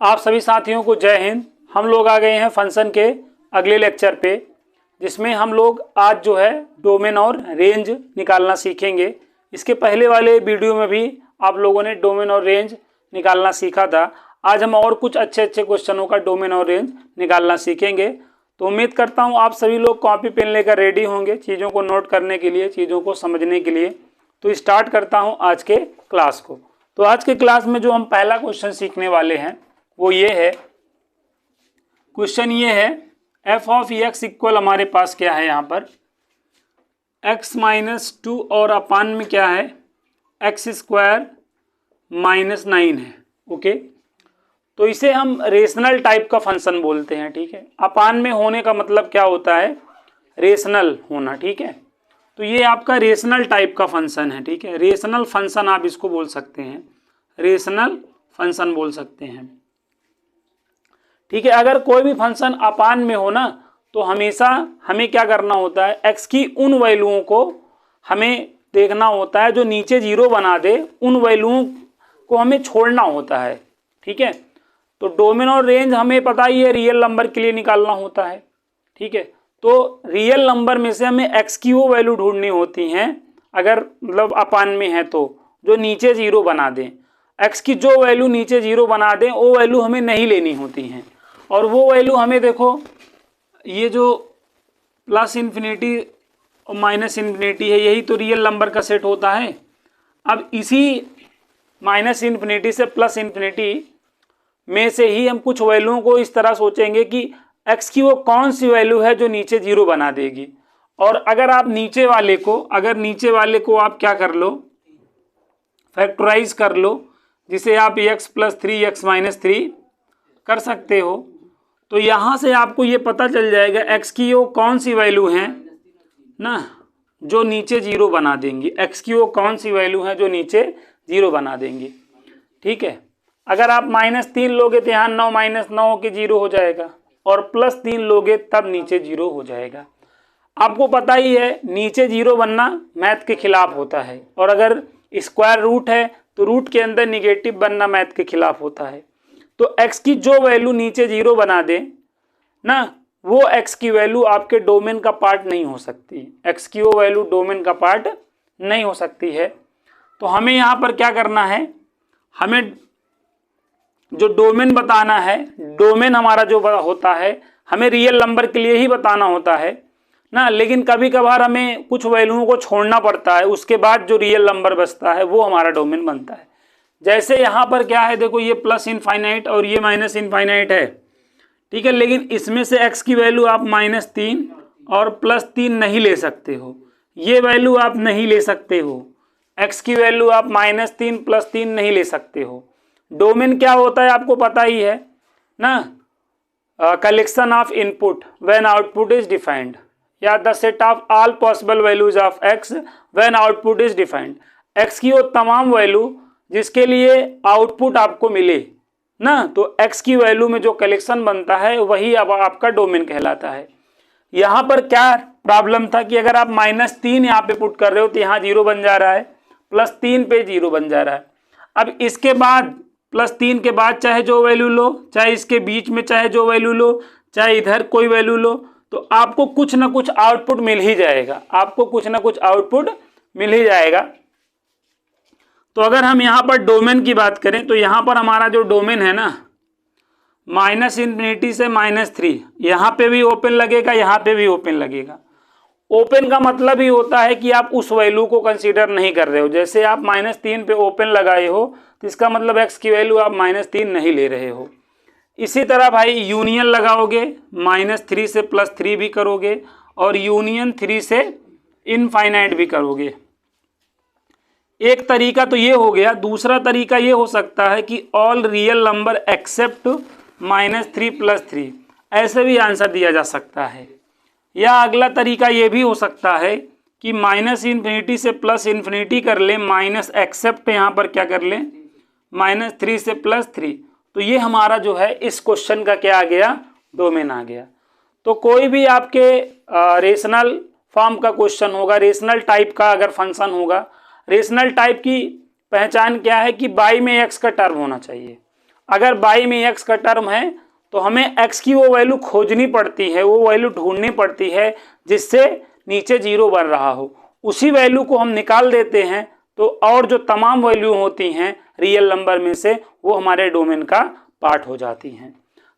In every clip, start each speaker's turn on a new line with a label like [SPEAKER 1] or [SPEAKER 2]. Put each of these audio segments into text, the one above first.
[SPEAKER 1] आप सभी साथियों को जय हिंद। हम लोग आ गए हैं फंक्शन के अगले लेक्चर पे, जिसमें हम लोग आज जो है डोमेन और रेंज निकालना सीखेंगे। इसके पहले वाले वीडियो में भी आप लोगों ने डोमेन और रेंज निकालना सीखा था। आज हम और कुछ अच्छे अच्छे क्वेश्चनों का डोमेन और रेंज निकालना सीखेंगे। तो उम्मीद करता हूँ आप सभी लोग कॉपी पेन लेकर रेडी होंगे चीज़ों को नोट करने के लिए, चीज़ों को समझने के लिए। तो स्टार्ट करता हूँ आज के क्लास को। तो आज के क्लास में जो हम पहला क्वेश्चन सीखने वाले हैं वो ये है, क्वेश्चन ये है f ऑफ x इक्वल हमारे पास क्या है, यहाँ पर x माइनस 2 और अपान में क्या है x स्क्वायर माइनस 9 है। ओके, तो इसे हम रेशनल टाइप का फंक्शन बोलते हैं। ठीक है, अपान में होने का मतलब क्या होता है, रेशनल होना। ठीक है, तो ये आपका रेशनल टाइप का फंक्शन है। ठीक है, रेशनल फंक्शन आप इसको बोल सकते हैं, रेशनल फंक्शन बोल सकते हैं। ठीक है, अगर कोई भी फंक्शन अपान में हो ना तो हमेशा हमें क्या करना होता है, x की उन वैल्यूओं को हमें देखना होता है जो नीचे जीरो बना दे, उन वैल्यूओं को हमें छोड़ना होता है। ठीक है, तो डोमेन और रेंज हमें पता ही है रियल नंबर के लिए निकालना होता है। ठीक है, तो रियल नंबर में से हमें x की वो वैल्यू ढूंढनी होती हैं, अगर मतलब अपान में है तो जो नीचे जीरो बना दें। x की जो वैल्यू नीचे जीरो बना दें वो वैल्यू हमें नहीं लेनी होती हैं, और वो वैल्यू हमें देखो, ये जो प्लस इन्फिनिटी और माइनस इन्फिनिटी है यही तो रियल नंबर का सेट होता है। अब इसी माइनस इन्फिनिटी से प्लस इन्फिनिटी में से ही हम कुछ वैल्यूओं को इस तरह सोचेंगे कि x की वो कौन सी वैल्यू है जो नीचे जीरो बना देगी। और अगर आप नीचे वाले को आप क्या कर लो, फैक्टराइज कर लो, जिसे आप x प्लस 3 x माइनस 3 कर सकते हो। तो यहाँ से आपको ये पता चल जाएगा x की वो कौन सी वैल्यू है ना जो नीचे जीरो बना देंगी, x की वो कौन सी वैल्यू है जो नीचे जीरो बना देंगी। ठीक है, अगर आप -3 लोगे तो यहाँ 9 - 9 के जीरो हो जाएगा, और +3 लोगे तब नीचे जीरो हो जाएगा। आपको पता ही है नीचे जीरो बनना मैथ के खिलाफ होता है, और अगर स्क्वायर रूट है तो रूट के अंदर निगेटिव बनना मैथ के खिलाफ होता है। तो x की जो वैल्यू नीचे जीरो बना दे ना, वो x की वैल्यू आपके डोमेन का पार्ट नहीं हो सकती। x की वो वैल्यू डोमेन का पार्ट नहीं हो सकती है। तो हमें यहाँ पर क्या करना है, हमें जो डोमेन बताना है, डोमेन हमारा जो होता है हमें रियल नंबर के लिए ही बताना होता है ना, लेकिन कभी कभार हमें कुछ वैल्यूओं को छोड़ना पड़ता है, उसके बाद जो रियल नंबर बचता है वो हमारा डोमेन बनता है। जैसे यहाँ पर क्या है, देखो ये प्लस इनफाइनाइट और ये माइनस इनफाइनाइट है। ठीक है, लेकिन इसमें से x की वैल्यू आप -3 और +3 नहीं ले सकते हो, ये वैल्यू आप नहीं ले सकते हो, x की वैल्यू आप -3 +3 नहीं ले सकते हो। डोमेन क्या होता है आपको पता ही है ना, collection of input when output is defined, या the set of all possible values of x when output is defined. x की वो तमाम वैल्यू जिसके लिए आउटपुट आपको मिले ना, तो x की वैल्यू में जो कलेक्शन बनता है वही अब आपका डोमेन कहलाता है। यहाँ पर क्या प्रॉब्लम था कि अगर आप -3 यहाँ पे पुट कर रहे हो तो यहाँ जीरो बन जा रहा है, +3 पे जीरो बन जा रहा है। अब इसके बाद +3 के बाद चाहे जो वैल्यू लो, चाहे इसके बीच में चाहे जो वैल्यू लो, चाहे इधर कोई वैल्यू लो, तो आपको कुछ ना कुछ आउटपुट मिल ही जाएगा, आपको कुछ ना कुछ आउटपुट मिल ही जाएगा। तो अगर हम यहाँ पर डोमेन की बात करें तो यहाँ पर हमारा जो डोमेन है ना, -इन्फिनिटी से -3, यहाँ पे भी ओपन लगेगा, यहाँ पे भी ओपन लगेगा। ओपन का मतलब ही होता है कि आप उस वैल्यू को कंसीडर नहीं कर रहे हो। जैसे आप -3 पे ओपन लगाए हो तो इसका मतलब x की वैल्यू आप -3 नहीं ले रहे हो। इसी तरह भाई यूनियन लगाओगे, -3 से +3 भी करोगे, और यूनियन 3 से इनफाइनाइट भी करोगे। एक तरीका तो ये हो गया। दूसरा तरीका ये हो सकता है कि ऑल रियल नंबर एक्सेप्ट -3 + 3, ऐसे भी आंसर दिया जा सकता है। या अगला तरीका ये भी हो सकता है कि -इन्फिनिटी से +इन्फिनिटी कर लें, माइनस एक्सेप्ट यहाँ पर क्या कर लें, -3 से +3। तो ये हमारा जो है इस क्वेश्चन का क्या आ गया, डोमेन आ गया। तो कोई भी आपके रेशनल फॉर्म का क्वेश्चन होगा, रेशनल टाइप का अगर फंक्शन होगा, रेशनल टाइप की पहचान क्या है कि बाई में x का टर्म होना चाहिए। अगर y में x का टर्म है तो हमें x की वो वैल्यू खोजनी पड़ती है, वो वैल्यू ढूंढनी पड़ती है जिससे नीचे 0 बन रहा हो। उसी वैल्यू को हम निकाल देते हैं तो और जो तमाम वैल्यू होती हैं रियल नंबर में से वो हमारे डोमेन का पार्ट हो जाती हैं।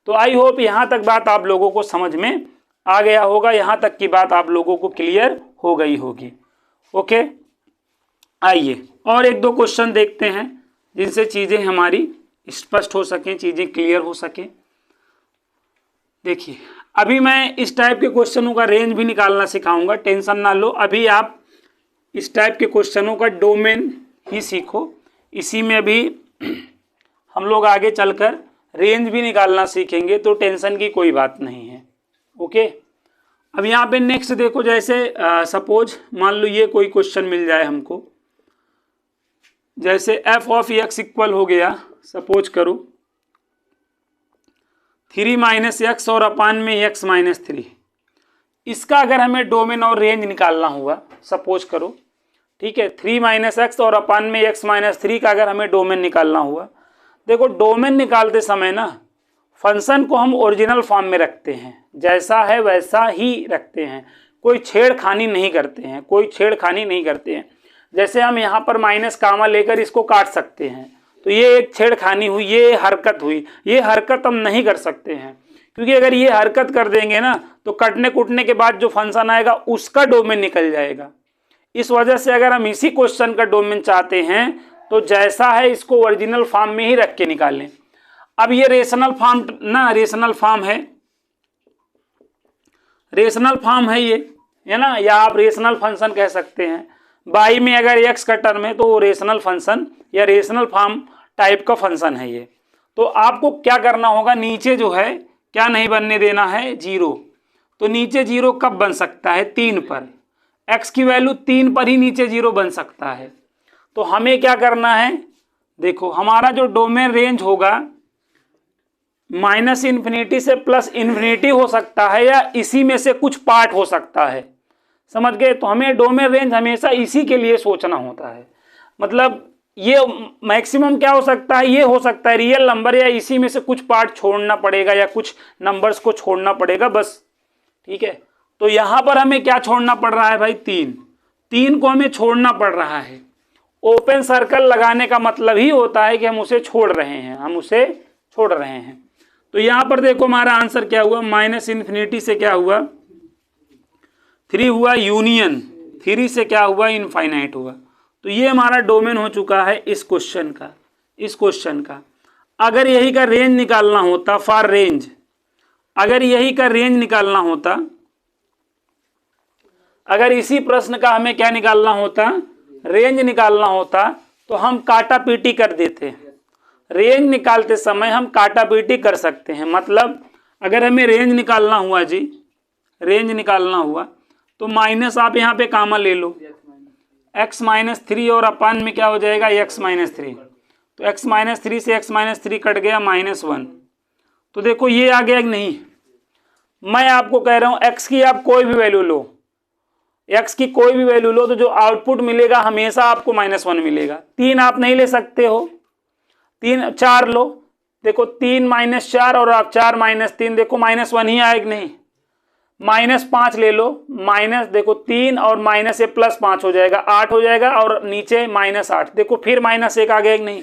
[SPEAKER 1] तो आई होप यहाँ तक बात आप लोगों को समझ में आ गया होगा, यहाँ तक की बात आप लोगों को क्लियर हो गई होगी। ओके, आइए और एक दो क्वेश्चन देखते हैं जिनसे चीज़ें हमारी स्पष्ट हो सकें, चीज़ें क्लियर हो सकें। देखिए, अभी मैं इस टाइप के क्वेश्चनों का रेंज भी निकालना सिखाऊंगा, टेंशन ना लो। अभी आप इस टाइप के क्वेश्चनों का डोमेन ही सीखो, इसी में भी हम लोग आगे चलकर रेंज भी निकालना सीखेंगे, तो टेंशन की कोई बात नहीं है। ओके, अब यहाँ पे नेक्स्ट देखो, जैसे सपोज मान लो ये कोई क्वेश्चन मिल जाए हमको, जैसे f ऑफ x इक्वल हो गया, सपोज करो 3 माइनस एक्स और अपान में x माइनस 3। इसका अगर हमें डोमेन और रेंज निकालना हुआ, सपोज करो, ठीक है, 3 माइनस एक्स और अपान में x माइनस 3 का अगर हमें डोमेन निकालना हुआ, देखो डोमेन निकालते समय ना फंक्शन को हम ओरिजिनल फॉर्म में रखते हैं, जैसा है वैसा ही रखते हैं, कोई छेड़खानी नहीं करते हैं, कोई छेड़खानी नहीं करते हैं। जैसे हम यहाँ पर माइनस कामा लेकर इसको काट सकते हैं, तो ये एक छेड़खानी हुई, ये हरकत हुई, ये हरकत हम नहीं कर सकते हैं, क्योंकि अगर ये हरकत कर देंगे ना तो कटने कुटने के बाद जो फंक्शन आएगा उसका डोमेन निकल जाएगा। इस वजह से अगर हम इसी क्वेश्चन का डोमेन चाहते हैं तो जैसा है इसको ओरिजिनल फॉर्म में ही रख के निकालें। अब ये रेशनल फॉर्म ना, रेशनल फॉर्म है, रेशनल फॉर्म है ये, है ना, या आप रेशनल फंक्शन कह सकते हैं। y में अगर x का टर्म है तो वो रेशनल फंक्शन या रेशनल फॉर्म टाइप का फंक्शन है ये। तो आपको क्या करना होगा, नीचे जो है क्या नहीं बनने देना है, 0। तो नीचे 0 कब बन सकता है, 3 पर, x की वैल्यू 3 पर ही नीचे 0 बन सकता है। तो हमें क्या करना है, देखो हमारा जो डोमेन रेंज होगा माइनस इन्फिनिटी से प्लस इन्फिनिटी हो सकता है या इसी में से कुछ पार्ट हो सकता है, समझ गए। तो हमें डोमेन रेंज हमेशा इसी के लिए सोचना होता है, मतलब ये मैक्सिमम क्या हो सकता है, ये हो सकता है रियल नंबर या इसी में से कुछ पार्ट छोड़ना पड़ेगा या कुछ नंबर्स को छोड़ना पड़ेगा बस, ठीक है। तो यहाँ पर हमें क्या छोड़ना पड़ रहा है भाई, 3 को हमें छोड़ना पड़ रहा है। ओपन सर्कल लगाने का मतलब ही होता है कि हम उसे छोड़ रहे हैं, हम उसे छोड़ रहे हैं। तो यहाँ पर देखो हमारा आंसर क्या हुआ, माइनस इन्फिनिटी से क्या हुआ 3 हुआ, यूनियन 3 से क्या हुआ, इनफाइनाइट हुआ। तो ये हमारा डोमेन हो चुका है इस क्वेश्चन का, इस क्वेश्चन का। अगर यही का रेंज निकालना होता, फॉर रेंज, अगर यही का रेंज निकालना होता, अगर इसी प्रश्न का हमें क्या निकालना होता, रेंज निकालना होता, तो हम काटा पीटी कर देते। रेंज निकालते समय हम काटा पीटी कर सकते हैं, मतलब अगर हमें रेंज निकालना हुआ जी, रेंज निकालना हुआ तो माइनस आप यहाँ पे कामा ले लो, x माइनस 3 और अपान में क्या हो जाएगा, x माइनस 3। तो x माइनस 3 से x माइनस 3 कट गया, -1। तो देखो ये आ गया कि नहीं, मैं आपको कह रहा हूँ x की आप कोई भी वैल्यू लो, x की कोई भी वैल्यू लो तो जो आउटपुट मिलेगा हमेशा आपको -1 मिलेगा। 3 आप नहीं ले सकते हो, 4 लो, देखो 3 माइनस 4 और आप 4 माइनस 3, देखो -1 ही आएगा नहीं। -5 ले लो, माइनस देखो 3 और माइनस से प्लस 5 हो जाएगा, 8 हो जाएगा, और नीचे -8, देखो फिर -1 आ गया कि नहीं।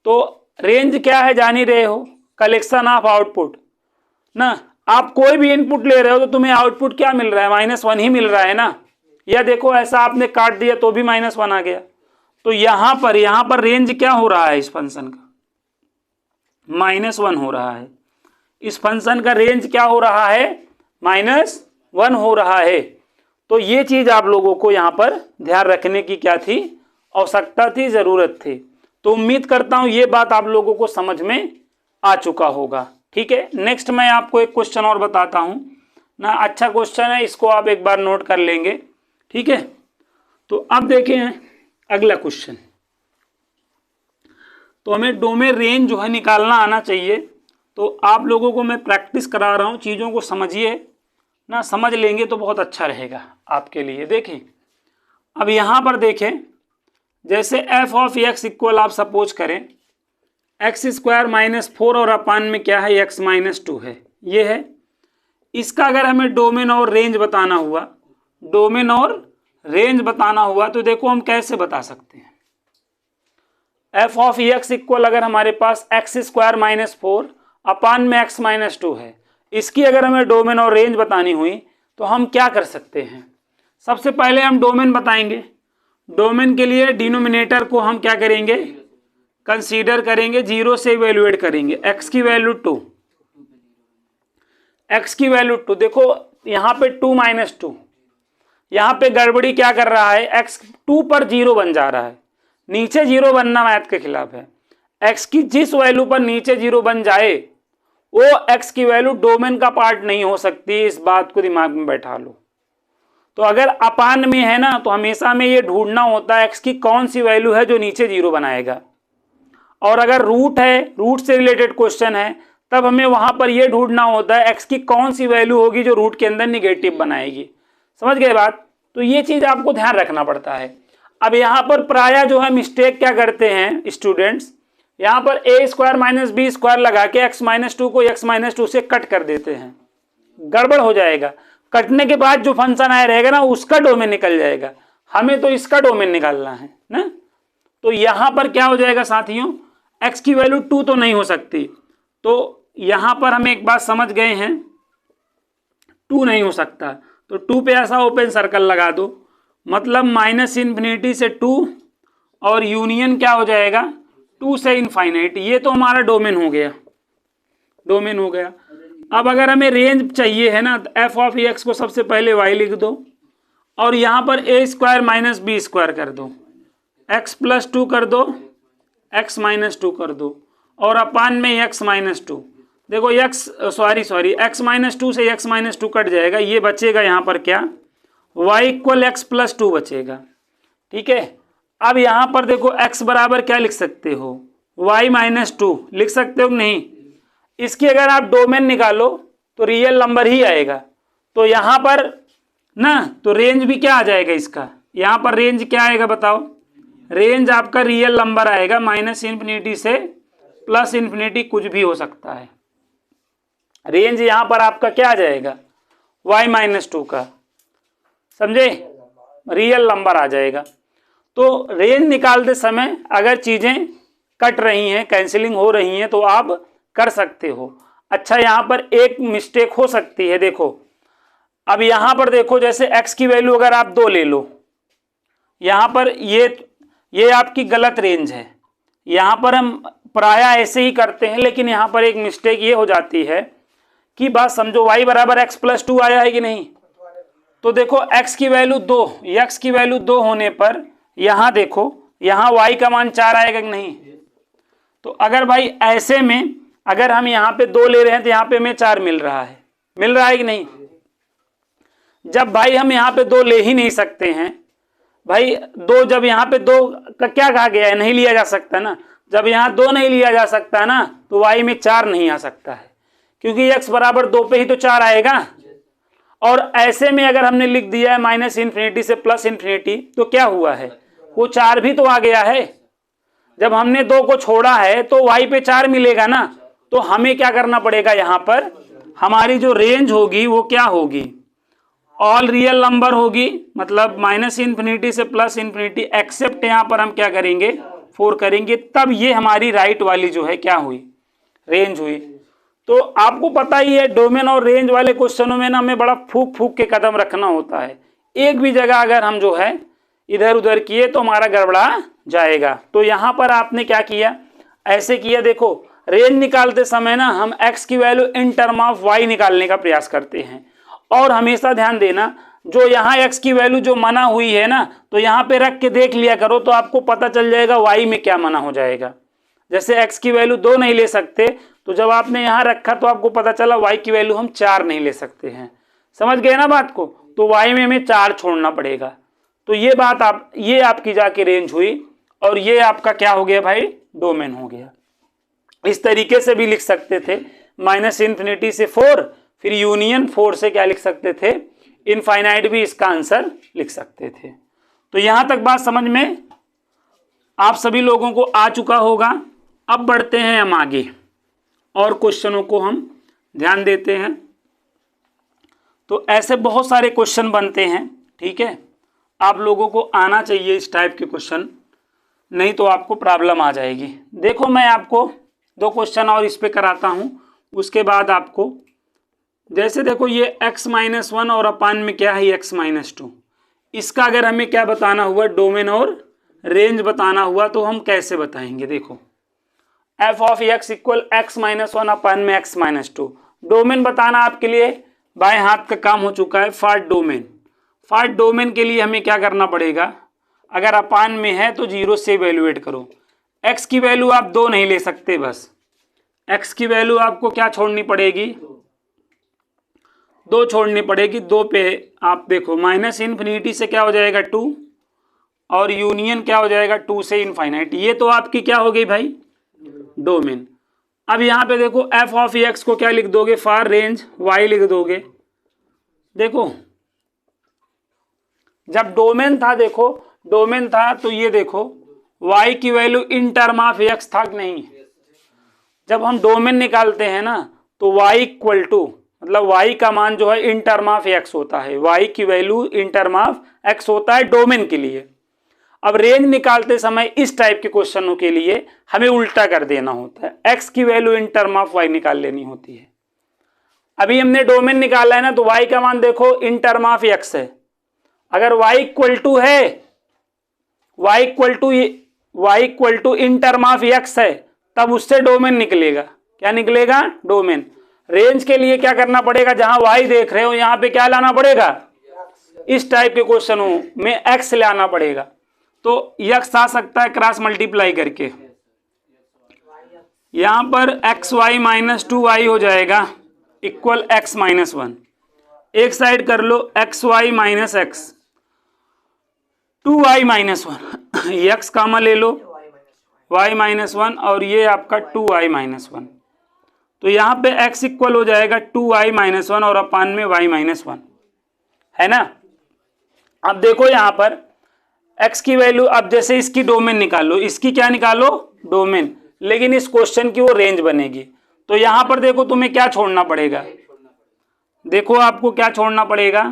[SPEAKER 1] तो रेंज क्या है जान ही रहे हो, कलेक्शन ऑफ आउटपुट ना। आप कोई भी इनपुट ले रहे हो तो तुम्हें आउटपुट क्या मिल रहा है, -1 ही मिल रहा है ना। या देखो ऐसा आपने काट दिया तो भी -1 आ गया। तो यहाँ पर रेंज क्या हो रहा है, इस फंक्शन का -1 हो रहा है, इस फंक्शन का रेंज क्या हो रहा है, -1 हो रहा है। तो ये चीज आप लोगों को यहाँ पर ध्यान रखने की क्या थी, आवश्यकता थी, जरूरत थी। तो उम्मीद करता हूँ ये बात आप लोगों को समझ में आ चुका होगा, ठीक है। नेक्स्ट मैं आपको एक क्वेश्चन और बताता हूँ ना, अच्छा क्वेश्चन है, इसको आप एक बार नोट कर लेंगे, ठीक है। तो अब देखें अगला क्वेश्चन। तो हमें डोमेन रेंज जो है निकालना आना चाहिए। तो आप लोगों को मैं प्रैक्टिस करा रहा हूँ, चीज़ों को समझिए ना, समझ लेंगे तो बहुत अच्छा रहेगा आपके लिए। देखें अब यहाँ पर देखें, जैसे f ऑफ x इक्वल आप सपोज करें एक्स स्क्वायर -4 और अपान में क्या है x -2 है, ये है। इसका अगर हमें डोमेन और रेंज बताना हुआ, डोमेन और रेंज बताना हुआ तो देखो हम कैसे बता सकते हैं। एफ ऑफ एक्स इक्वल अगर हमारे पास एक्स स्क्वायर -4 अपान में x -2 है, इसकी अगर हमें डोमेन और रेंज बतानी हुई तो हम क्या कर सकते हैं। सबसे पहले हम डोमेन बताएंगे। डोमेन के लिए डिनोमिनेटर को हम क्या करेंगे, कंसीडर करेंगे, 0 से इवेल्युएट करेंगे। x की वैल्यू 2, x की वैल्यू 2। देखो यहाँ पे 2 -2, यहाँ पे गड़बड़ी क्या कर रहा है, x 2 पर 0 बन जा रहा है। नीचे 0 बनना मैथ के खिलाफ है। x की जिस वैल्यू पर नीचे 0 बन जाए वो x की वैल्यू डोमेन का पार्ट नहीं हो सकती, इस बात को दिमाग में बैठा लो। तो अगर अपान में है ना, तो हमेशा में ये ढूंढना होता है x की कौन सी वैल्यू है जो नीचे 0 बनाएगा। और अगर रूट है, रूट से रिलेटेड क्वेश्चन है, तब हमें वहां पर यह ढूंढना होता है x की कौन सी वैल्यू होगी जो रूट के अंदर निगेटिव बनाएगी। समझ गए बात। तो ये चीज आपको ध्यान रखना पड़ता है। अब यहाँ पर प्रायः जो है मिस्टेक क्या करते हैं स्टूडेंट्स, यहाँ पर a स्क्वायर -b स्क्वायर लगा के x -2 को x -2 से कट कर देते हैं, गड़बड़ हो जाएगा। कटने के बाद जो फंक्शन आया रहेगा ना, उसका डोमेन निकल जाएगा। हमें तो इसका डोमेन निकालना है ना। तो यहाँ पर क्या हो जाएगा साथियों, x की वैल्यू 2 तो नहीं हो सकती। तो यहाँ पर हम एक बात समझ गए हैं, 2 नहीं हो सकता। तो 2 पे ऐसा ओपन सर्कल लगा दो, मतलब -∞ से 2 और यूनियन क्या हो जाएगा 2 से इनफाइनाइट। ये तो हमारा डोमेन हो गया, डोमेन हो गया। अब अगर हमें रेंज चाहिए है ना, तो एफ ऑफ एक्स को सबसे पहले y लिख दो और यहाँ पर a स्क्वायर -b स्क्वायर कर दो, x +2 कर दो, x -2 कर दो और अपान में x -2। देखो x -2 से x -2 कट जाएगा, ये बचेगा यहाँ पर क्या, y इक्वल x +2 बचेगा। ठीक है। अब यहाँ पर देखो x बराबर क्या लिख सकते हो, y -2 लिख सकते हो नहीं। इसकी अगर आप डोमेन निकालो तो रियल नंबर ही आएगा। तो यहाँ पर ना, तो रेंज भी क्या आ जाएगा इसका, यहाँ पर रेंज क्या आएगा बताओ, रेंज आपका रियल नंबर आएगा, -∞ से +∞, कुछ भी हो सकता है। रेंज यहाँ पर आपका क्या आ जाएगा, y -2 का, समझे, रियल नंबर आ जाएगा। तो रेंज निकालते समय अगर चीजें कट रही हैं, कैंसिलिंग हो रही हैं, तो आप कर सकते हो। अच्छा, यहाँ पर एक मिस्टेक हो सकती है। देखो अब यहाँ पर देखो, जैसे x की वैल्यू अगर आप 2 ले लो, यहाँ पर ये आपकी गलत रेंज है। यहाँ पर हम प्रायः ऐसे ही करते हैं, लेकिन यहाँ पर एक मिस्टेक ये हो जाती है कि बात समझो, y बराबर x +2 आया है कि नहीं। तो देखो x की वैल्यू 2, x की वैल्यू 2 होने पर यहाँ देखो, यहाँ y का मान 4 आएगा कि नहीं। तो अगर भाई ऐसे में अगर हम यहाँ पे 2 ले रहे हैं तो यहाँ पे हमें 4 मिल रहा है कि नहीं। जब भाई हम यहाँ पे 2 ले ही नहीं सकते हैं, भाई 2, जब यहाँ पे 2 का क्या कहा गया है, नहीं लिया जा सकता ना। जब यहाँ 2 नहीं लिया जा सकता ना, तो y में 4 नहीं आ सकता है, क्योंकि x बराबर 2 पे ही तो 4 आएगा। और ऐसे में अगर हमने लिख दिया है -∞ से +∞, तो क्या हुआ है, वो 4 भी तो आ गया है। जब हमने 2 को छोड़ा है तो y पे 4 मिलेगा ना। तो हमें क्या करना पड़ेगा, यहाँ पर हमारी जो रेंज होगी वो क्या होगी, ऑल रियल नंबर होगी, मतलब -∞ से +∞, एक्सेप्ट यहाँ पर हम क्या करेंगे 4 करेंगे, तब ये हमारी राइट वाली जो है क्या हुई, रेंज हुई। तो आपको पता ही है डोमेन और रेंज वाले क्वेश्चनों में ना हमें बड़ा फूक फूक के कदम रखना होता है। एक भी जगह अगर हम जो है इधर उधर किए तो हमारा गड़बड़ा जाएगा। तो यहाँ पर आपने क्या किया, ऐसे किया। देखो रेंज निकालते समय ना हम x की value in term of y निकालने का प्रयास करते हैं। और हमेशा ध्यान देना, जो यहाँ x की वैल्यू जो मना हुई है ना, तो यहाँ पे रख के देख लिया करो, तो आपको पता चल जाएगा y में क्या मना हो जाएगा। जैसे x की वैल्यू 2 नहीं ले सकते, तो जब आपने यहाँ रखा तो आपको पता चला y की वैल्यू हम 4 नहीं ले सकते हैं। समझ गए ना बात को। तो y में हमें 4 छोड़ना पड़ेगा। तो ये बात ये आपकी जाके रेंज हुई और ये आपका क्या हो गया भाई, डोमेन हो गया। इस तरीके से भी लिख सकते थे, -∞ से 4, फिर यूनियन 4 से क्या लिख सकते थे, इनफाइनाइट भी इसका आंसर लिख सकते थे। तो यहां तक बात समझ में आप सभी लोगों को आ चुका होगा। अब बढ़ते हैं हम आगे और क्वेश्चनों को हम ध्यान देते हैं। तो ऐसे बहुत सारे क्वेश्चन बनते हैं, ठीक है। आप लोगों को आना चाहिए इस टाइप के क्वेश्चन, नहीं तो आपको प्रॉब्लम आ जाएगी। देखो मैं आपको 2 क्वेश्चन और इस पे कराता हूँ, उसके बाद आपको जैसे देखो ये x-1 और अपान में क्या है x-2, इसका अगर हमें क्या बताना हुआ, डोमेन और रेंज बताना हुआ, तो हम कैसे बताएंगे। देखो f of x equal x-1 अपान में x-2, डोमेन बताना आपके लिए बाएं हाथ का काम हो चुका है। फॉर डोमेन के लिए हमें क्या करना पड़ेगा, अगर अपान में है तो 0 से इवेल्युएट करो। x की वैल्यू आप 2 नहीं ले सकते, बस x की वैल्यू आपको क्या छोड़नी पड़ेगी, 2 छोड़नी पड़ेगी। 2 पे आप देखो -∞ से क्या हो जाएगा 2 और यूनियन क्या हो जाएगा 2 से इनफाइनाइट। ये तो आपकी क्या हो गई भाई, डोमेन। अब यहाँ पे देखो f ऑफ x को क्या लिख दोगे, फॉर रेंज y लिख दोगे। देखो जब डोमेन था, देखो डोमेन था तो ये देखो y की value in term of x था कि नहीं। जब हम डोमेन निकालते हैं ना तो y इक्वल टू, मतलब y का मान जो है इन टर्म ऑफ x होता है, y की value in term of x होता है डोमेन के लिए। अब रेंज निकालते समय इस टाइप के क्वेश्चनों के लिए हमें उल्टा कर देना होता है, x की value in term of y निकाल लेनी होती है। अभी हमने डोमेन निकाला है ना, तो y का मान देखो इन टर्म ऑफ x है। अगर y इक्वल टू है, y equal to in term of x है, तब उससे डोमेन निकलेगा। क्या निकलेगा, डोमेन। रेंज के लिए क्या करना पड़ेगा, जहां y देख रहे हो यहां पे क्या लाना पड़ेगा, इस टाइप के क्वेश्चनों में x लाना पड़ेगा। तो x आ सकता है क्रॉस मल्टीप्लाई करके, यहां पर xy माइनस 2y हो जाएगा इक्वल x-1। एक साइड कर लो xy minus x, 2y minus 1, x कामा ले लो y-1 और ये आपका 2y माइनस 1। तो यहाँ पे x इक्वल हो जाएगा 2y-1 और अपान में y-1, है ना। अब देखो यहाँ पर x की वैल्यू, अब जैसे इसकी डोमेन निकालो, इसकी क्या निकालो, डोमेन, लेकिन इस क्वेश्चन की वो रेंज बनेगी। तो यहाँ पर देखो तुम्हें क्या छोड़ना पड़ेगा, देखो आपको क्या छोड़ना पड़ेगा,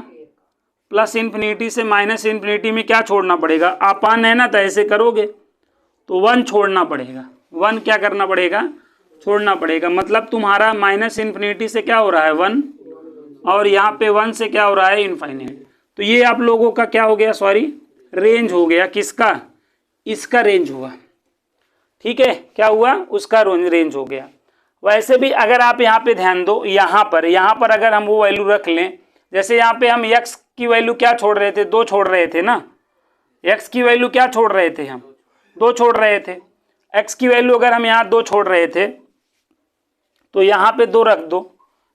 [SPEAKER 1] +∞ से -∞ में क्या छोड़ना पड़ेगा, अपान है ना, तो ऐसे करोगे तो 1 छोड़ना पड़ेगा। 1 क्या करना पड़ेगा, छोड़ना पड़ेगा। मतलब तुम्हारा -∞ से क्या हो रहा है 1 और यहाँ पे 1 से क्या हो रहा है इनफाइनाइट। तो ये आप लोगों का क्या हो गया, सॉरी रेंज हो गया। किसका, इसका रेंज हुआ, ठीक है। क्या हुआ, उसका रेंज हो गया। वैसे भी अगर आप यहाँ पे ध्यान दो, यहाँ पर अगर हम वो वैल्यू रख लें, जैसे यहाँ पे हम x की वैल्यू क्या छोड़ रहे थे, 2 छोड़ रहे थे ना, x की वैल्यू क्या छोड़ रहे थे, हम 2 छोड़ रहे थे। x की वैल्यू अगर हम यहाँ 2 छोड़ रहे थे तो यहाँ पे 2 रख दो।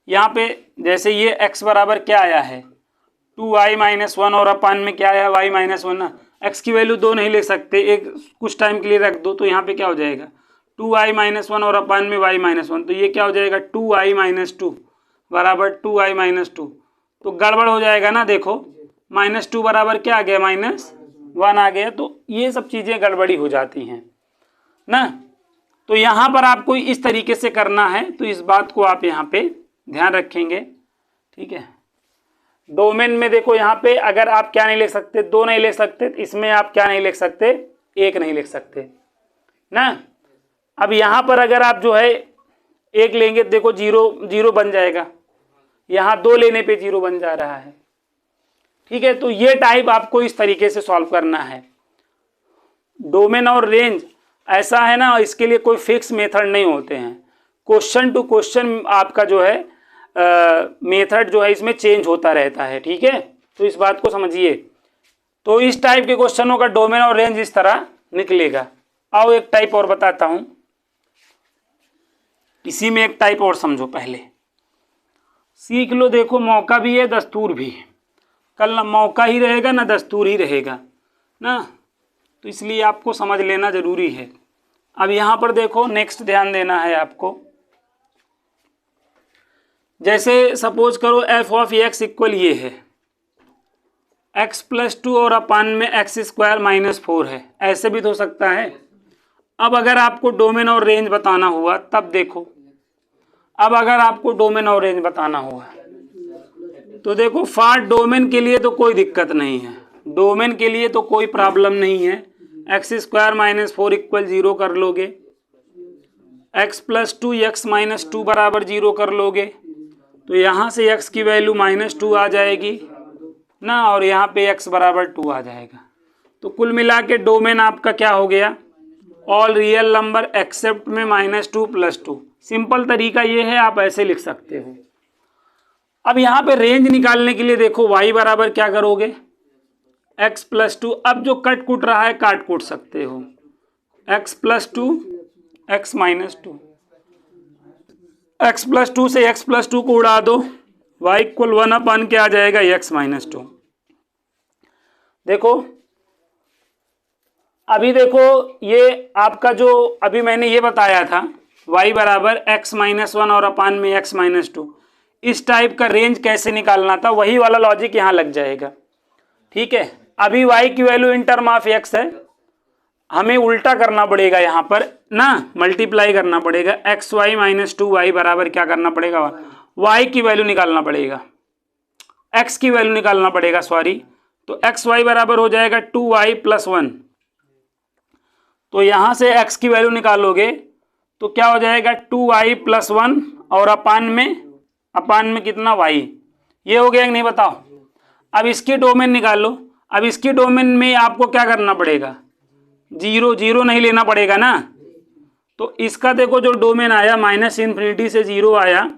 [SPEAKER 1] यहाँ पे जैसे ये x बराबर क्या आया है 2y-1 और अपान में क्या आया y-1 ना। x की वैल्यू 2 नहीं ले सकते, एक कुछ टाइम के लिए रख दो, तो यहाँ पे क्या हो जाएगा 2y-1 और अपान में y-1। तो ये क्या हो जाएगा 2y-2 बराबर 2y-2। तो गड़बड़ हो जाएगा ना, देखो -2 बराबर क्या आ गया, -1 आ गया। तो ये सब चीज़ें गड़बड़ी हो जाती हैं ना। तो यहाँ पर आपको इस तरीके से करना है, तो इस बात को आप यहाँ पे ध्यान रखेंगे, ठीक है। डोमेन में देखो यहाँ पे अगर आप क्या नहीं लिख सकते, 2 नहीं लिख सकते, इसमें आप क्या नहीं लिख सकते, 1 नहीं लिख सकते ना। अब यहाँ पर अगर आप जो है 1 लेंगे, देखो 0 बन जाएगा, यहाँ 2 लेने पे 0 बन जा रहा है, ठीक है। तो ये टाइप आपको इस तरीके से सॉल्व करना है। डोमेन और रेंज ऐसा है ना, इसके लिए कोई फिक्स मेथड नहीं होते हैं, क्वेश्चन टू क्वेश्चन आपका जो है मेथड जो है इसमें चेंज होता रहता है, ठीक है। तो इस बात को समझिए। तो इस टाइप के क्वेश्चनों का डोमेन और रेंज इस तरह निकलेगा। आओ एक टाइप और बताता हूं, इसी में एक टाइप और समझो, पहले सीख लो। देखो मौका भी है, दस्तूर भी है, कल ना मौका ही रहेगा ना दस्तूर ही रहेगा ना, तो इसलिए आपको समझ लेना जरूरी है। अब यहाँ पर देखो नेक्स्ट ध्यान देना है आपको। जैसे सपोज करो f ऑफ x इक्वल ये है x + 2 और अपान में x² - 4 है, ऐसे भी तो हो सकता है। अब अगर आपको डोमेन और रेंज बताना हुआ तब देखो, अब अगर आपको डोमेन और रेंज बताना हुआ तो देखो फॉर डोमेन के लिए तो कोई दिक्कत नहीं है, डोमेन के लिए तो कोई प्रॉब्लम नहीं है। एक्स स्क्वायर माइनस 4 इक्वल 0 कर लोगे, एक्स प्लस 2 एक्स माइनस 2 बराबर 0 कर लोगे, तो यहाँ से x की वैल्यू -2 आ जाएगी ना, और यहाँ पे x बराबर 2 आ जाएगा। तो कुल मिला के डोमेन आपका क्या हो गया, ऑल रियल नंबर एक्सेप्ट में -2 + 2। सिंपल तरीका ये है, आप ऐसे लिख सकते हो। अब यहाँ पे रेंज निकालने के लिए देखो y बराबर क्या करोगे, x + 2। अब जो कट कुट रहा है काट कूट सकते हो, x + 2 x - 2, x + 2 से x + 2 को उड़ा दो, y = 1 क्या आ जाएगा, x - 2। देखो अभी देखो ये आपका जो अभी मैंने ये बताया था y बराबर x - 1 और अपान में x - 2, इस टाइप का रेंज कैसे निकालना था, वही वाला लॉजिक यहाँ लग जाएगा। ठीक है, अभी y की value in term of x है, हमें उल्टा करना पड़ेगा यहाँ पर ना, मल्टीप्लाई करना पड़ेगा। xy - 2y बराबर क्या करना पड़ेगा, y की वैल्यू निकालना पड़ेगा, x की वैल्यू निकालना पड़ेगा सॉरी। तो xy बराबर हो जाएगा 2y + 1। तो यहाँ से x की वैल्यू निकालोगे तो क्या हो जाएगा 2y + 1 और अपान में कितना y, ये हो गया कि नहीं बताओ। अब इसकी डोमेन निकालो, अब इसकी डोमेन में आपको क्या करना पड़ेगा, 0 नहीं लेना पड़ेगा ना। तो इसका देखो जो डोमेन आया -∞ से 0 आया,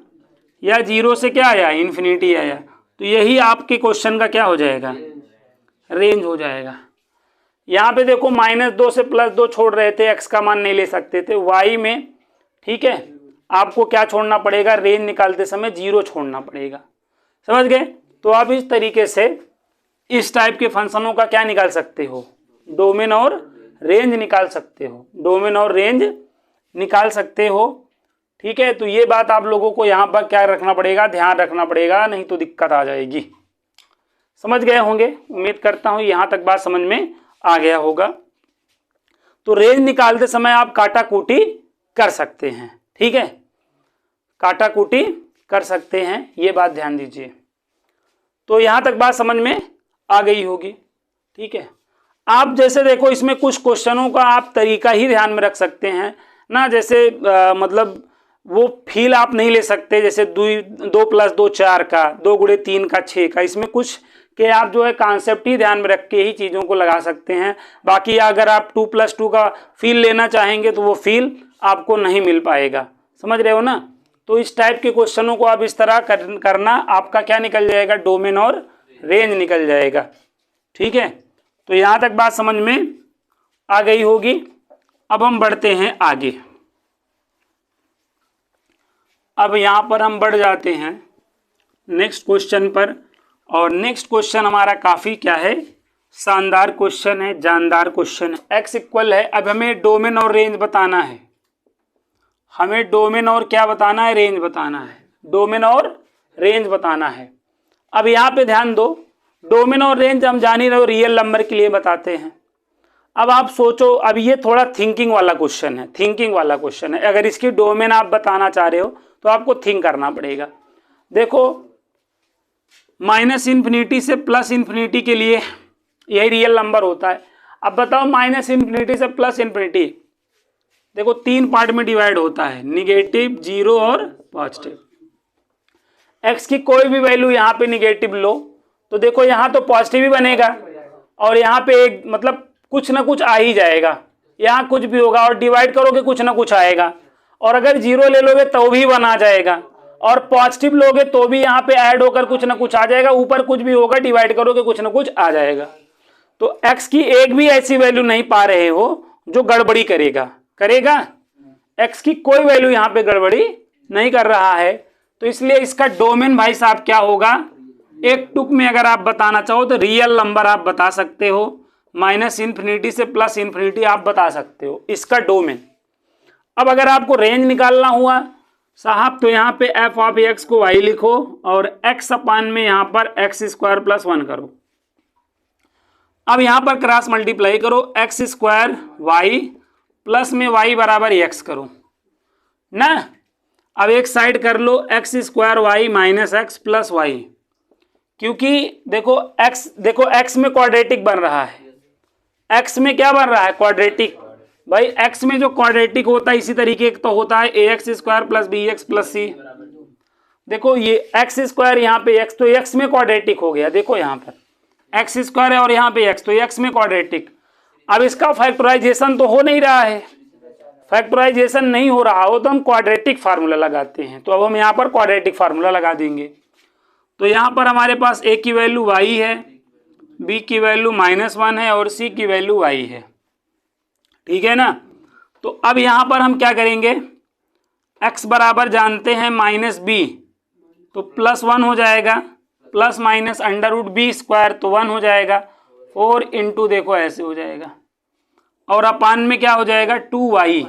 [SPEAKER 1] या 0 से क्या आया, इन्फिनिटी आया, तो यही आपके क्वेश्चन का क्या हो जाएगा, रेंज हो जाएगा। यहाँ पे देखो -2 से +2 छोड़ रहे थे, x का मान नहीं ले सकते थे y में। ठीक है, आपको क्या छोड़ना पड़ेगा, रेंज निकालते समय 0 छोड़ना पड़ेगा, समझ गए। तो आप इस तरीके से इस टाइप के फंक्शनों का क्या निकाल सकते हो, डोमेन और रेंज निकाल सकते हो, डोमेन और रेंज निकाल सकते हो। ठीक है, तो ये बात आप लोगों को यहाँ पर क्या रखना पड़ेगा, ध्यान रखना पड़ेगा, नहीं तो दिक्कत आ जाएगी। समझ गए होंगे, उम्मीद करता हूँ यहाँ तक बात समझ में आ गया होगा। तो रेंज निकालते समय आप काटाकूटी कर सकते हैं, ठीक है, काटाकूटी कर सकते हैं, ये बात ध्यान दीजिए। तो यहाँ तक बात समझ में आ गई होगी। ठीक है, आप जैसे देखो इसमें कुछ क्वेश्चनों का आप तरीका ही ध्यान में रख सकते हैं ना, जैसे मतलब वो फील आप नहीं ले सकते, जैसे 2 + 2 4 का, 2 × 3 का 6 का, इसमें कुछ के आप जो है कॉन्सेप्ट ही ध्यान में रख के ही चीज़ों को लगा सकते हैं। बाकी अगर आप 2 + 2 का फील लेना चाहेंगे तो वो फील आपको नहीं मिल पाएगा, समझ रहे हो ना। तो इस टाइप के क्वेश्चनों को आप इस तरह करना, आपका क्या निकल जाएगा, डोमेन और रेंज निकल जाएगा। ठीक है, तो यहाँ तक बात समझ में आ गई होगी। अब हम बढ़ते हैं आगे। अब यहाँ पर हम बढ़ जाते हैं नेक्स्ट क्वेश्चन पर, और नेक्स्ट क्वेश्चन हमारा काफ़ी क्या है, शानदार क्वेश्चन है, जानदार क्वेश्चन है। x इक्वल है, अब हमें डोमेन और रेंज बताना है, हमें डोमेन और क्या बताना है, रेंज बताना है, डोमेन और रेंज बताना है। अब यहाँ पे ध्यान दो, डोमेन और रेंज हम जान ही रहे हो रियल नंबर के लिए बताते हैं। अब आप सोचो, अब ये थोड़ा थिंकिंग वाला क्वेश्चन है, थिंकिंग वाला क्वेश्चन है। अगर इसकी डोमेन आप बताना चाह रहे हो तो आपको थिंक करना पड़ेगा। देखो -∞ से +∞ के लिए यही रियल नंबर होता है। अब बताओ -∞ से +∞, देखो 3 पार्ट में डिवाइड होता है, निगेटिव, 0 और पॉजिटिव। x की कोई भी वैल्यू यहाँ पे निगेटिव लो तो देखो यहाँ तो पॉजिटिव ही बनेगा, और यहाँ पे एक मतलब कुछ ना कुछ आ ही जाएगा, यहाँ कुछ भी होगा, और डिवाइड करोगे कुछ ना कुछ आएगा, और अगर 0 ले लोगे तो भी 1 आ जाएगा, और पॉजिटिव लोगे तो भी यहाँ पे ऐड होकर कुछ ना कुछ आ जाएगा, ऊपर कुछ भी होगा, डिवाइड करोगे कुछ ना कुछ आ जाएगा। तो x की एक भी ऐसी वैल्यू नहीं पा रहे हो जो गड़बड़ी करेगा, x की कोई वैल्यू यहाँ पे गड़बड़ी नहीं कर रहा है। तो इसलिए इसका डोमेन भाई साहब क्या होगा, एक टुक में अगर आप बताना चाहो तो रियल नंबर आप बता सकते हो, -∞ से +∞ आप बता सकते हो इसका डोमेन। अब अगर आपको रेंज निकालना हुआ साहब तो यहाँ पे f(x) को y लिखो और x अपान में यहाँ पर x² + 1 करो। अब यहाँ पर क्रॉस मल्टीप्लाई करो, x² y प्लस में y बराबर x करो ना। अब एक साइड कर लो x square y minus x plus y, क्योंकि देखो x में क्वाड्रेटिक बन रहा है, x में क्या बन रहा है क्वाड्रेटिक। भाई x में जो क्वाड्रेटिक होता है इसी तरीके तो होता है a x square plus b x plus c. देखो ये एक्स स्क्वायर यहाँ पे x, तो x में क्वाड्रेटिक हो गया। देखो यहाँ पर एक्स स्क्वायर है और यहाँ पे x, तो x में क्वाड्रेटिक। अब इसका फैक्टराइजेशन तो हो नहीं रहा है, फैक्टराइजेशन नहीं हो रहा हो तो हम क्वाड्रेटिक फार्मूला लगाते हैं। तो अब हम यहाँ पर क्वाड्रेटिक फार्मूला लगा देंगे। तो यहाँ पर हमारे पास a की वैल्यू y है, b की वैल्यू -1 है और c की वैल्यू y है, ठीक है ना। तो अब यहाँ पर हम क्या करेंगे, x बराबर जानते हैं -b, तो +1 हो जाएगा, plus minus under root b square तो 1 हो जाएगा, 4 इंटू देखो ऐसे हो जाएगा, और अपान में क्या हो जाएगा 2y,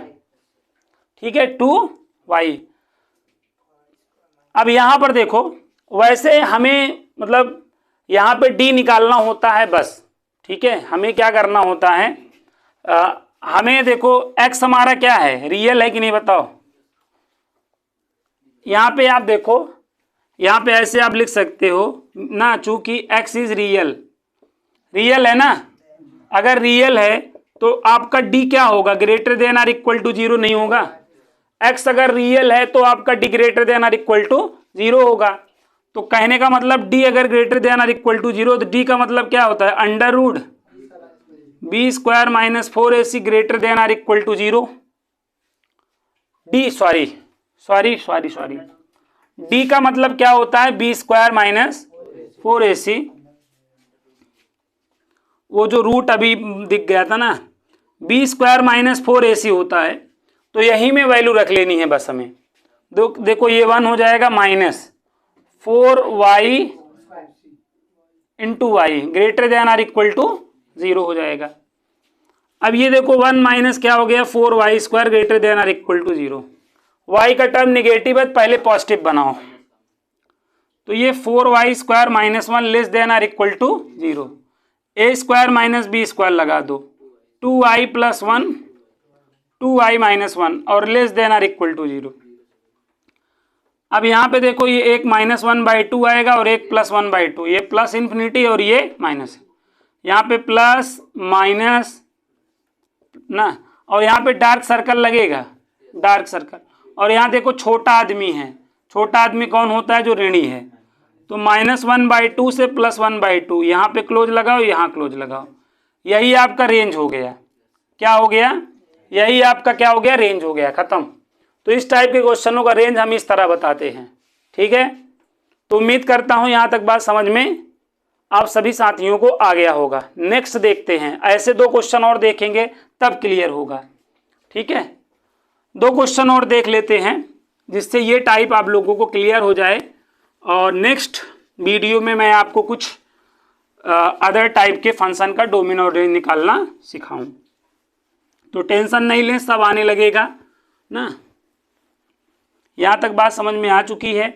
[SPEAKER 1] ठीक है 2y। अब यहाँ पर देखो वैसे हमें मतलब यहाँ पे d निकालना होता है बस, ठीक है। हमें क्या करना होता है, हमें देखो x हमारा क्या है रियल है कि नहीं बताओ। यहाँ पे आप देखो, यहाँ पे ऐसे आप लिख सकते हो ना, चूंकि x इज रियल, रियल है ना। अगर रियल है तो आपका d क्या होगा, greater than or equal to 0 नहीं होगा। x अगर रियल है तो आपका d greater than or equal to 0 होगा। तो कहने का मतलब d अगर greater than or equal to 0 तो d का मतलब क्या होता है under root b square minus 4ac greater than or equal to 0। D sorry d का मतलब क्या होता है बी स्क्वायर माइनस 4ac, वो जो रूट अभी दिख गया था ना, बी स्क्वायर माइनस 4ac होता है। तो यही में वैल्यू रख लेनी है बस हमें। देखो ये 1 हो जाएगा minus 4y into y greater than or equal to 0 हो जाएगा। अब ये देखो 1 माइनस क्या हो गया 4y square greater than or equal to 0। y का टर्म निगेटिव है, पहले पॉजिटिव बनाओ, तो ये 4y square minus 1 less than or equal to 0। a square minus b square लगा दो, 2y प्लस 1 2y माइनस 1 और less than or equal to 0। अब यहाँ पे देखो ये एक -1/2 आएगा और एक +1/2, ये प्लस इन्फिनिटी और ये माइनस, यहाँ पे प्लस माइनस ना, और यहाँ पे डार्क सर्कल लगेगा, डार्क सर्कल। और यहाँ देखो छोटा आदमी है, छोटा आदमी कौन होता है जो ऋणी है, तो -1/2 से +1/2, यहाँ पे क्लोज लगाओ यहाँ क्लोज लगाओ, यही आपका रेंज हो गया। क्या हो गया, यही आपका क्या हो गया रेंज हो गया, खत्म। तो इस टाइप के क्वेश्चनों का रेंज हम इस तरह बताते हैं, ठीक है। तो उम्मीद करता हूँ यहाँ तक बात समझ में आप सभी साथियों को आ गया होगा। नेक्स्ट देखते हैं, ऐसे 2 क्वेश्चन और देखेंगे तब क्लियर होगा, ठीक है। 2 क्वेश्चन और देख लेते हैं जिससे ये टाइप आप लोगों को क्लियर हो जाए, और नेक्स्ट वीडियो में मैं आपको कुछ अदर टाइप के फंक्शन का डोमेन और रेंज निकालना सिखाऊं। तो टेंशन नहीं लें, सब आने लगेगा ना। यहाँ तक बात समझ में आ चुकी है।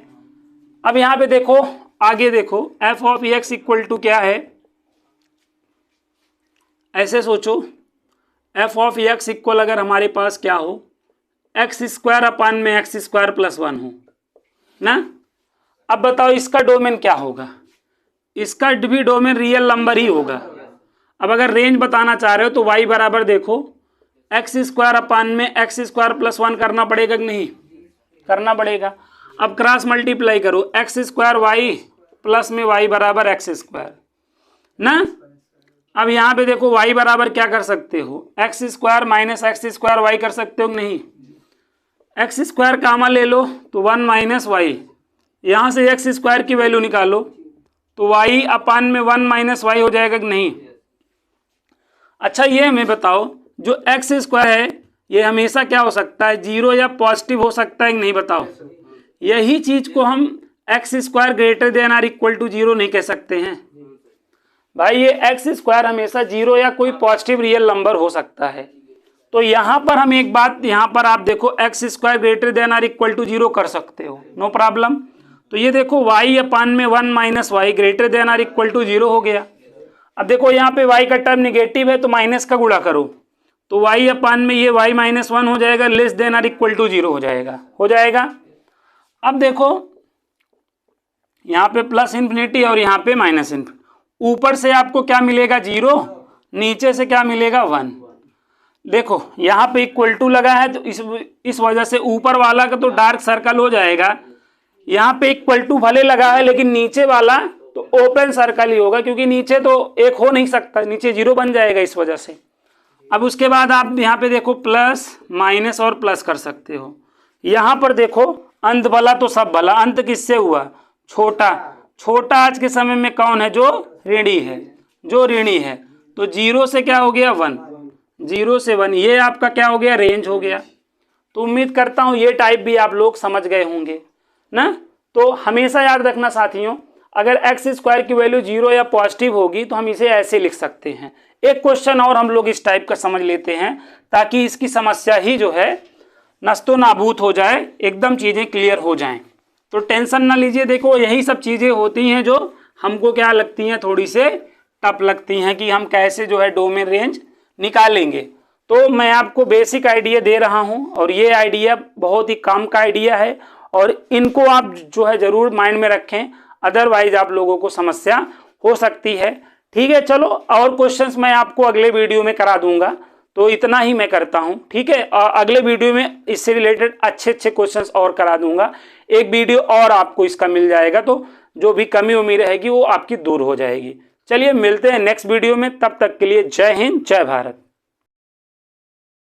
[SPEAKER 1] अब यहाँ पे देखो आगे देखो f of x equal to क्या है, ऐसे सोचो f ऑफ x इक्वल अगर हमारे पास क्या हो x स्क्वायर अपान में x स्क्वायर प्लस 1 हो ना। अब बताओ इसका डोमेन क्या होगा, इसका भी डोमेन रियल नंबर ही होगा। अब अगर रेंज बताना चाह रहे हो तो y बराबर देखो x स्क्वायर अपान में x स्क्वायर प्लस 1 करना पड़ेगा कि नहीं, करना पड़ेगा। अब क्रॉस मल्टीप्लाई करो x स्क्वायर y प्लस में y बराबर x स्क्वायर ना। अब यहाँ पे देखो y बराबर क्या कर सकते हो, x square minus x square y कर सकते हो कि नहीं। x स्क्वायर कामा ले लो तो 1 माइनस y, यहाँ से x स्क्वायर की वैल्यू निकालो तो y अपान में 1 माइनस y हो जाएगा कि नहीं। अच्छा ये हमें बताओ जो x स्क्वायर है ये हमेशा क्या हो सकता है 0 या पॉजिटिव हो सकता है कि नहीं बताओ। यही चीज को हम x square greater than or equal to 0 नहीं कह सकते हैं भाई। ये एक्स स्क्वायर हमेशा 0 या कोई पॉजिटिव रियल नंबर हो सकता है। तो यहाँ पर हम एक बात, यहाँ पर आप देखो x square greater than or equal to 0 कर सकते हो, नो प्रॉब्लम। तो ये देखो y अपान में 1 minus y greater than or equal to 0 हो गया। अब देखो यहाँ पे y का टर्म निगेटिव है तो माइनस का गुणा करो, तो y अपान में ये y माइनस 1 हो जाएगा, लेस देन और इक्वल टू 0 हो जाएगा। अब देखो यहाँ पे प्लस इन्फिनिटी और यहाँ पे माइनस इन्फिनिटी, ऊपर से आपको क्या मिलेगा 0, नीचे से क्या मिलेगा 1। देखो यहाँ पे इक्वल टू लगा है तो इस वजह से ऊपर वाला का तो डार्क सर्कल हो जाएगा, यहाँ पे इक्वल टू भले लगा है लेकिन नीचे वाला तो ओपन सर्कल ही होगा, क्योंकि नीचे तो एक हो नहीं सकता, नीचे 0 बन जाएगा इस वजह से। अब उसके बाद आप यहाँ पे देखो प्लस माइनस और प्लस कर सकते हो। यहाँ पर देखो अंत भला तो सब भला, अंत किससे हुआ, छोटा। छोटा आज के समय में कौन है, जो ऋणी है, तो 0 से क्या हो गया 1, 0 से 1, ये आपका क्या हो गया, रेंज हो गया। तो उम्मीद करता हूँ ये टाइप भी आप लोग समझ गए होंगे ना। तो हमेशा याद रखना साथियों, अगर एक्स स्क्वायर की वैल्यू 0 या पॉजिटिव होगी तो हम इसे ऐसे लिख सकते हैं। एक क्वेश्चन और हम लोग इस टाइप का समझ लेते हैं ताकि इसकी समस्या ही जो है नस्तो नाबूद हो जाए, एकदम चीज़ें क्लियर हो जाएं। तो टेंशन ना लीजिए, देखो यही सब चीज़ें होती हैं जो हमको क्या लगती हैं, थोड़ी से टफ लगती हैं कि हम कैसे जो है डोमेन रेंज निकालेंगे। तो मैं आपको बेसिक आइडिया दे रहा हूं और ये आइडिया बहुत ही काम का आइडिया है और इनको आप जो है ज़रूर माइंड में रखें, अदरवाइज आप लोगों को समस्या हो सकती है। ठीक है, चलो और क्वेश्चंस मैं आपको अगले वीडियो में करा दूंगा। तो इतना ही मैं करता हूं, ठीक है। अगले वीडियो में इससे रिलेटेड अच्छे क्वेश्चंस और करा दूंगा। एक वीडियो और आपको इसका मिल जाएगा, तो जो भी कमी उम्मीद रहेगी वो आपकी दूर हो जाएगी। चलिए मिलते हैं नेक्स्ट वीडियो में, तब तक के लिए जय हिंद जय भारत।